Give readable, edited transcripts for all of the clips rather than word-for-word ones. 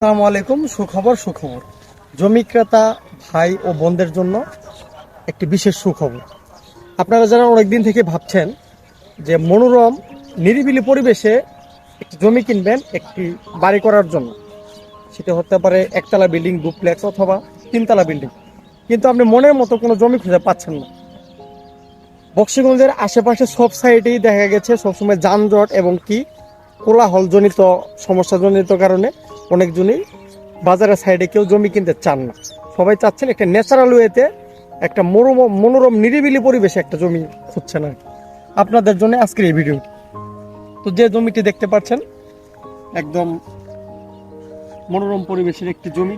আসসালামু আলাইকুম। সুখবর জমি ক্রেতা ভাই ও বোনদের জন্য একটি বিশেষ সুখবর। আপনারা যারা অনেকদিন থেকে ভাবছেন যে মনোরম নিরিবিলি পরিবেশে একটি জমি কিনবেন একটি বাড়ি করার জন্য, সেটা হতে পারে একতলা বিল্ডিং, ডুপ্লেক্স অথবা তিনতলা বিল্ডিং, কিন্তু আপনি মনের মতো কোনো জমি খুঁজে পাচ্ছেন না। বক্সিগঞ্জের আশেপাশে সব সাইডেই দেখা গেছে সবসময় যানজট এবং কোলাহলজনিত সমস্যাজনিত কারণে অনেকজনই বাজারের সাইডে কেউ জমি কিনতে চান না। সবাই চাচ্ছেন একটা ন্যাচারাল ওয়েতে একটা মনোরম নিরিবিলি পরিবেশে একটা জমি খুঁজছেন আর কি। আপনাদের জন্য আজকের এই ভিডিও। তো যে জমিটি দেখতে পাচ্ছেন একদম মনোরম পরিবেশের একটি জমি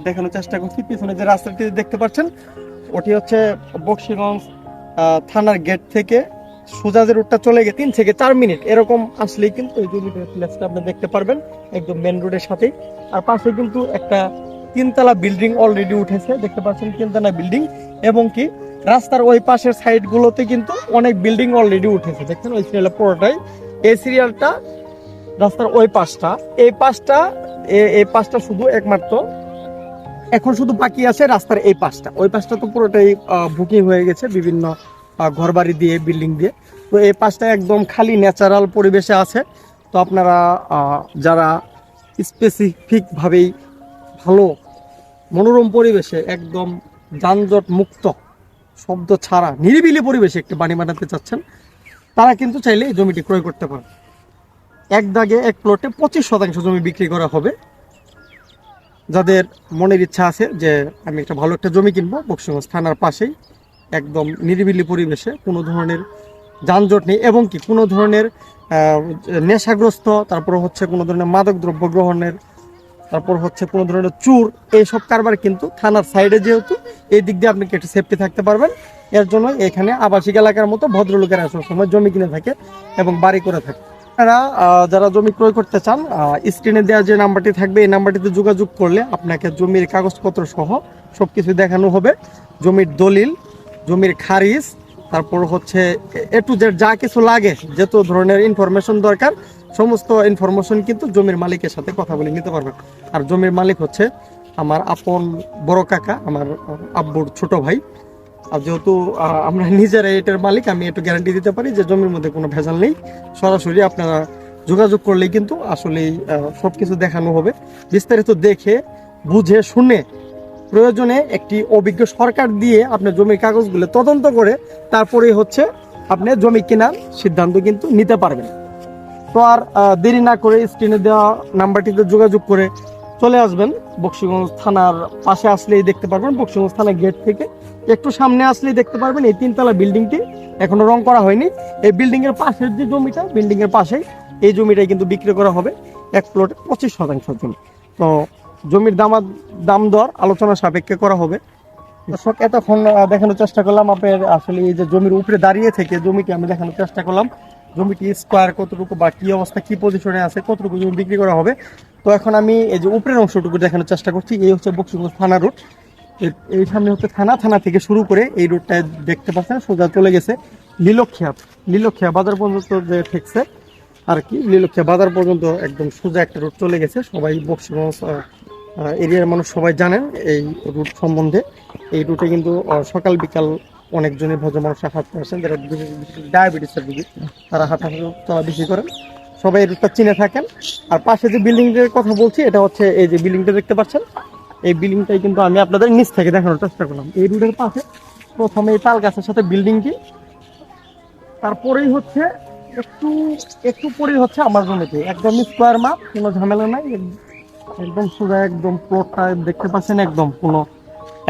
দেখানোর চেষ্টা করছি। পিছনে যে রাস্তাটি দেখতে পাচ্ছেন ওটি হচ্ছে বক্সিগঞ্জ থানার গেট থেকে সোজা যে রোডটা চলে গিয়ে 3 থেকে 4 মিনিট এরকম আসলেই কিন্তু এই জমিটার প্লেসটা আপনি দেখতে পারবেন একদম মেন রোডের সাথেই। আর পাশে কিন্তু একটা তিনতলা বিল্ডিং অলরেডি উঠেছে, দেখতে পাচ্ছেন তিনতলা বিল্ডিং, এবং রাস্তার ওই পাশের সাইডগুলোতে কিন্তু অনেক বিল্ডিং অলরেডি উঠেছে। দেখছেন ওই সিরিয়াল পুরোটাই, এই সিরিয়ালটা রাস্তার ওই পাশটা, এই পাশটা শুধু একমাত্র এখন শুধু বাকি আছে রাস্তার এই পাশটা। ওই পাশটা তো পুরোটাই বুকিং হয়ে গেছে বিভিন্ন ঘরবাড়ি দিয়ে, বিল্ডিং দিয়ে। তো এই পাশটা একদম খালি ন্যাচারাল পরিবেশে আছে। তো আপনারা যারা স্পেসিফিকভাবেই ভালো মনোরম পরিবেশে একদম যানজট মুক্ত, শব্দ ছাড়া নিরিবিলি পরিবেশে একটি বাড়ি বানাতে চাচ্ছেন, তারা কিন্তু চাইলে এই জমিটি ক্রয় করতে পারেন। এক দাগে এক প্লটে 25% জমি বিক্রি করা হবে। যাদের মনের ইচ্ছা আছে যে আমি একটা ভালো একটা জমি কিনবো বক্সিগঞ্জ থানার পাশেই, একদম নিরিবিলি পরিবেশে, কোনো ধরনের যানজট নেই, এবং কোনো ধরনের নেশাগ্রস্ত, তারপর হচ্ছে কোনো ধরনের মাদক দ্রব্য গ্রহণের, তারপর হচ্ছে কোনো ধরনের চুর, এইসব কারবার কিন্তু থানার সাইডে, যেহেতু এই দিক দিয়ে আপনি একটু সেফটি থাকতে পারবেন। এর জন্য এখানে আবাসিক এলাকার মতো ভদ্রলোকেরা সবসময় জমি কিনে থাকে এবং বাড়ি করে থাকে। আপনারা যারা জমি ক্রয় করতে চান, স্ক্রিনে দেওয়া যে নাম্বারটি থাকবে এই নাম্বারটিতে যোগাযোগ করলে আপনাকে জমির কাগজপত্র সহ সবকিছু দেখানো হবে। জমির দলিল, জমির খারিজ, তারপর হচ্ছে এ টু জেড যা কিছু লাগে, যত ধরনের ইনফরমেশন দরকার সমস্ত ইনফরমেশন কিন্তু জমির মালিকের সাথে কথা বলে নিতে পারবেন। আর জমির মালিক হচ্ছে আমার আপন বড় কাকা, আমার আব্বুর ছোট ভাই। আর যেহেতু আমরা নিজেরা এটার মালিক, আমি একটু গ্যারান্টি দিতে পারি যে জমির মধ্যে কোনো ভেজাল নেই। সরাসরি আপনারা যোগাযোগ করলেই কিন্তু আসলেই সবকিছু দেখানো হবে। বিস্তারিত দেখে বুঝে শুনে প্রয়োজনে একটি অভিজ্ঞ সরকার দিয়ে আপনি জমির কাগজগুলো তদন্ত করে তারপরে হচ্ছে আপনি জমি কেনার সিদ্ধান্ত কিন্তু নিতে পারবেন। তো আর দেরি না করে স্ক্রিনে দেওয়া নাম্বারটিতে যোগাযোগ করে চলে আসবেন। বক্সিগঞ্জ থানার পাশে আসলেই দেখতে পারবেন, বক্সিগঞ্জ থানার গেট থেকে একটু সামনে আসলেই দেখতে পারবেন এই তিনতলা বিল্ডিংটি এখনো রং করা হয়নি। এই বিল্ডিং এর পাশের যে জমিটা, বিল্ডিং এর পাশেই এই জমিটাই কিন্তু বিক্রি করা হবে এক প্লটে 25% জমি। তো জমির দাম দর আলোচনা সাপেক্ষে করা হবে। দর্শক, এতক্ষণ দেখানোর চেষ্টা করলাম আপনার আসলে এই যে জমির উপরে দাঁড়িয়ে থেকে জমিটি আমি দেখানোর চেষ্টা করলাম, জমিটি স্কোয়ার কতটুকু বা কি অবস্থা, কি পজিশনে আছে, কতটুকু জমি বিক্রি করা হবে। তো এখন আমি এই যে উপরের অংশটুকু দেখানোর চেষ্টা করছি। এই হচ্ছে বক্সিগঞ্জ থানা রুট, এই সামনে হচ্ছে থানা থেকে শুরু করে এই রুটটা দেখতে পাচ্ছেন সোজা চলে গেছে লীলক্ষিয়া বাজার পর্যন্ত যে ঠেকছে আর কি। লীলক্ষিয়া বাজার পর্যন্ত একদম সোজা একটা রুট চলে গেছে। সবাই বক্সিগঞ্জ এরিয়ার মানুষ সবাই জানেন এই রুট সম্বন্ধে। এই রুটে কিন্তু সকাল বিকাল অনেকজনই ভদ্র মানুষরা হাঁটতে আসেন, যারা ডায়াবেটিসের রোগী, তারা হাঁটাহাঁটি চলা বেশি করেন, সবাই এই রুটটা চিনে থাকেন। আর পাশে যে বিল্ডিংটার কথা বলছি এটা হচ্ছে এই যে বিল্ডিংটা দেখতে পাচ্ছেন, এই বিল্ডিংটাই কিন্তু আমি আপনাদের নিচ থেকে দেখানোর চেষ্টা করলাম। এই রুটের পাশে প্রথমে এই তাল গাছের সাথে বিল্ডিংটি, তারপরেই হচ্ছে একটু পরেই হচ্ছে আমার জমিতে, একদম স্কোয়ার মাপ, কোনো ঝামেলা নাই, একদম সোজা একদম প্লটটা দেখতে পাচ্ছেন, একদম কোনো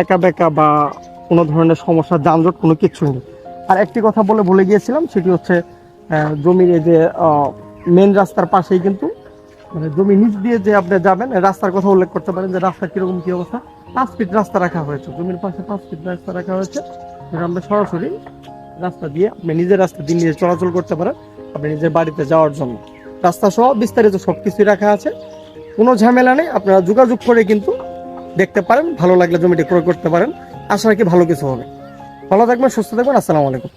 একা বেঁকা বা কোনো ধরনের সমস্যা, যানজট কোনো কিছু নেই। আর একটি কথা বলে ভুলে গিয়েছিলাম, সেটি হচ্ছে জমির এই যে মেন রাস্তার পাশেই কিন্তু মানে জমি নিচ দিয়ে যে আপনি যাবেন রাস্তার কথা উল্লেখ করতে পারেন যে রাস্তা কিরকম কি অবস্থা। 5 ফিট রাস্তা রাখা হয়েছে, জমির পাশে 5 ফিট রাস্তা রাখা হয়েছে। আমরা সরাসরি রাস্তা দিয়ে আপনি নিজের রাস্তা দিয়ে নিজে চলাচল করতে পারেন আপনি নিজের বাড়িতে যাওয়ার জন্য। রাস্তা সহ বিস্তারিত সবকিছুই রাখা আছে, কোনো ঝামেলা নেই। আপনারা যোগাযোগ করে কিন্তু দেখতে পারেন, ভালো লাগলে জমিটি ক্রয় করতে পারেন। আশা রাখি ভালো কিছু হবে। ভালো থাকবেন, সুস্থ থাকবেন। আসসালামু আলাইকুম।